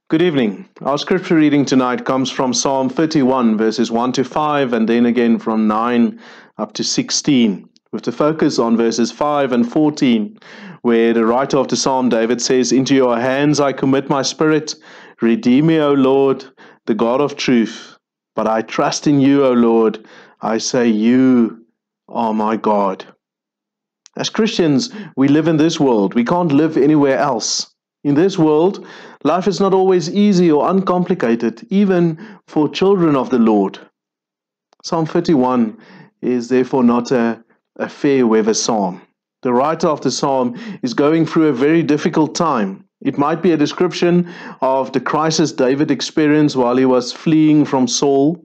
Good evening. Our scripture reading tonight comes from Psalm 31, verses 1 to 5, and then again from 9 up to 16, with the focus on verses 5 and 14, where the writer of the psalm, David, says, "Into your hands I commit my spirit. Redeem me, O Lord, the God of truth. But I trust in you, O Lord. I say, you are my God." As Christians, we live in this world. We can't live anywhere else. In this world, life is not always easy or uncomplicated, even for children of the Lord. Psalm 31 is therefore not a fair weather psalm. The writer of the psalm is going through a very difficult time. It might be a description of the crisis David experienced while he was fleeing from Saul.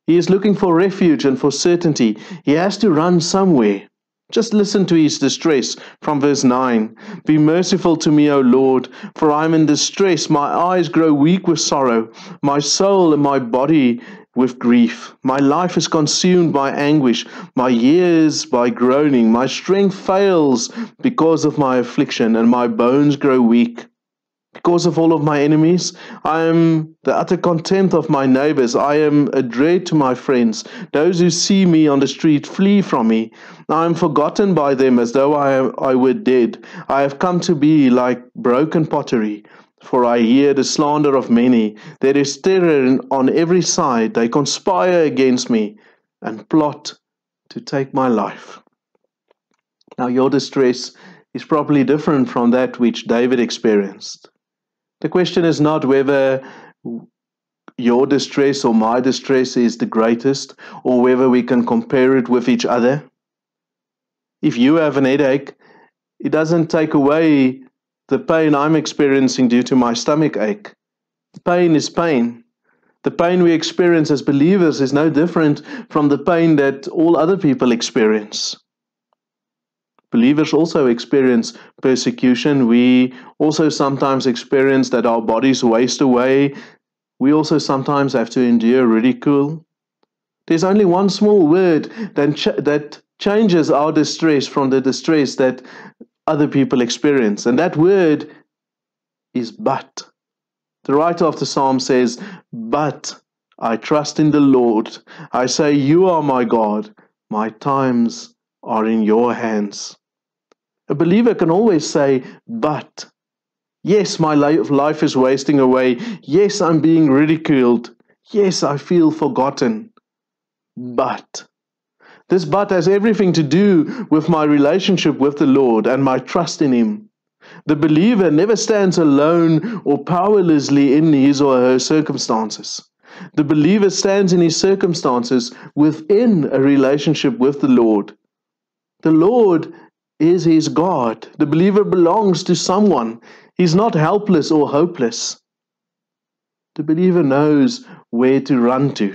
He is looking for refuge and for certainty. He has to run somewhere. Just listen to his distress from verse 9. "Be merciful to me, O Lord, for I am in distress. My eyes grow weak with sorrow, my soul and my body with grief. My life is consumed by anguish, my years by groaning. My strength fails because of my affliction, and my bones grow weak. Because of all of my enemies, I am the utter contempt of my neighbors. I am a dread to my friends. Those who see me on the street flee from me. I am forgotten by them as though I were dead. I have come to be like broken pottery, for I hear the slander of many. There is terror on every side. They conspire against me and plot to take my life." Now, your distress is probably different from that which David experienced. The question is not whether your distress or my distress is the greatest, or whether we can compare it with each other. If you have an headache, it doesn't take away the pain I'm experiencing due to my stomach ache. Pain is pain. The pain we experience as believers is no different from the pain that all other people experience. Believers also experience persecution. We also sometimes experience that our bodies waste away. We also sometimes have to endure ridicule. There's only one small word that changes our distress from the distress that other people experience, and that word is "but." The writer of the psalm says, "But I trust in the Lord. I say, you are my God. My times are in your hands." A believer can always say, "But." Yes, my life is wasting away. Yes, I'm being ridiculed. Yes, I feel forgotten. But this "but" has everything to do with my relationship with the Lord and my trust in Him. The believer never stands alone or powerlessly in his or her circumstances. The believer stands in his circumstances within a relationship with the Lord. The Lord is his God. The believer belongs to someone. He's not helpless or hopeless. The believer knows where to run to.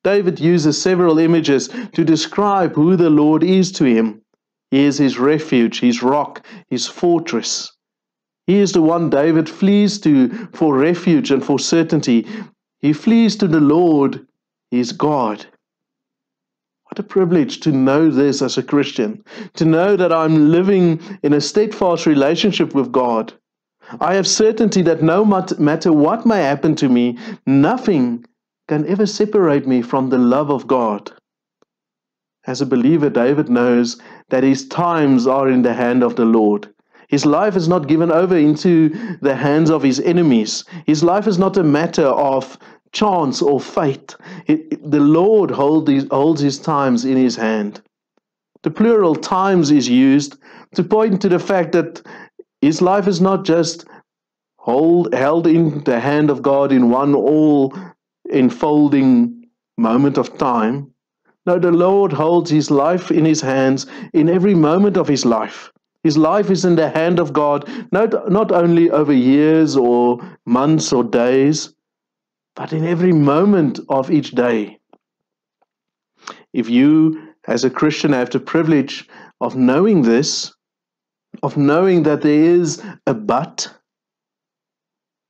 David uses several images to describe who the Lord is to him. He is his refuge, his rock, his fortress. He is the one David flees to for refuge and for certainty. He flees to the Lord, his God. What a privilege to know this as a Christian, to know that I'm living in a steadfast relationship with God. I have certainty that no matter what may happen to me, nothing can ever separate me from the love of God. As a believer, David knows that his times are in the hand of the Lord. His life is not given over into the hands of his enemies. His life is not a matter of chance or fate. The Lord holds his times in his hand. The plural times is used to point to the fact that his life is not just held in the hand of God in one all-enfolding moment of time. No, the Lord holds his life in his hands in every moment of his life. His life is in the hand of God, not only over years or months or days, but in every moment of each day. If you, as a Christian, have the privilege of knowing this, of knowing that there is a but,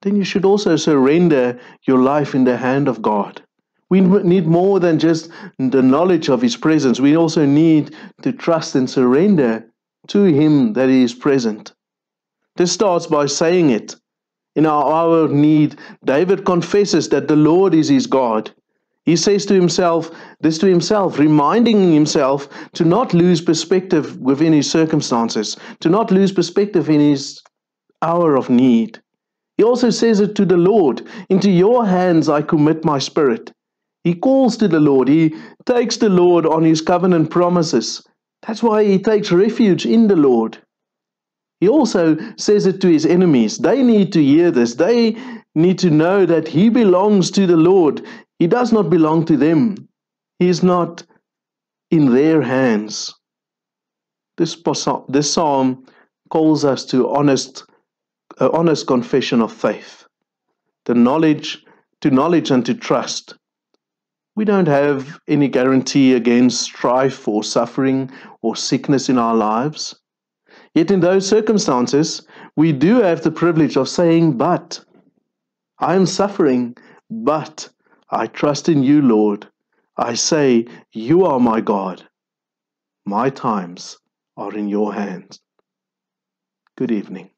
then you should also surrender your life in the hand of God. We need more than just the knowledge of His presence. We also need to trust and surrender to Him that He is present. This starts by saying it. In our hour of need, David confesses that the Lord is his God. He says to himself, reminding himself to not lose perspective within his circumstances, to not lose perspective in his hour of need. He also says it to the Lord, into your hands I commit my spirit. He calls to the Lord. He takes the Lord on his covenant promises. That's why he takes refuge in the Lord. He also says it to his enemies. They need to hear this. They need to know that he belongs to the Lord. He does not belong to them. He is not in their hands. This psalm calls us to honest confession of faith, to knowledge and to trust. We don't have any guarantee against strife or suffering or sickness in our lives. Yet in those circumstances, we do have the privilege of saying, but I am suffering, but I trust in you, Lord. I say, you are my God. My times are in your hands. Good evening.